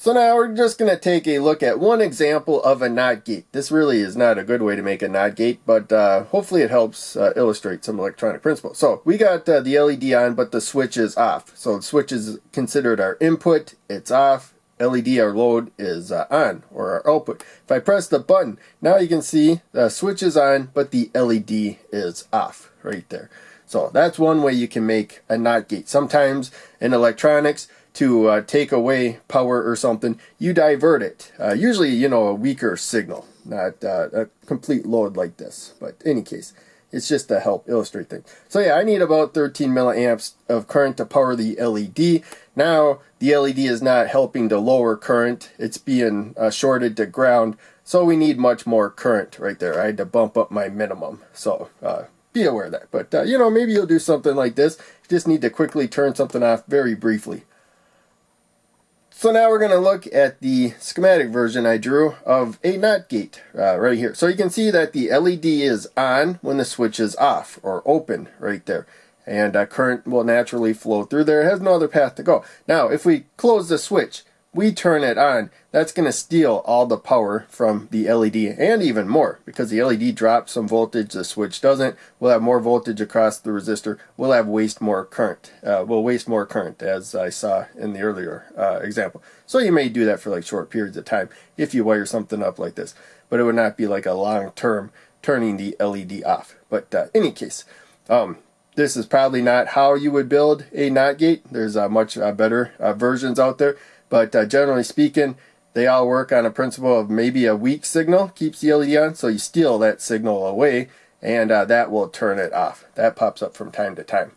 So now we're just going to take a look at one example of a NOT gate. This really is not a good way to make a NOT gate, but hopefully it helps illustrate some electronic principle. So we got the LED on, but the switch is off. So the switch is considered our input, it's off. LED, our load, is on, or our output. If I press the button, now you can see the switch is on, but the LED is off right there. So that's one way you can make a NOT gate. Sometimes in electronics, to take away power or something, you divert it. Usually, you know, a weaker signal, not a complete load like this. But in any case, it's just to help illustrate things. So yeah, I need about 13 milliamps of current to power the LED. Now, the LED is not helping to lower current. It's being shorted to ground. So we need much more current right there. I had to bump up my minimum. So be aware of that. But, you know, maybe you'll do something like this. You just need to quickly turn something off very briefly. So now we're going to look at the schematic version I drew of a NOT gate right here. So you can see that the LED is on when the switch is off or open right there. And current will naturally flow through there. It has no other path to go. Now if we close the switch, we turn it on, that's going to steal all the power from the LED and even more, because the LED drops some voltage, the switch doesn't. We'll have more voltage across the resistor. We'll have waste more current. We'll waste more current, as I saw in the earlier example. So you may do that for like short periods of time if you wire something up like this, but it would not be like a long-term turning the LED off. But in any case, this is probably not how you would build a NOT gate. There's much better versions out there. But generally speaking, they all work on a principle of maybe a weak signal keeps the LED on, so you steal that signal away, and that will turn it off. That pops up from time to time.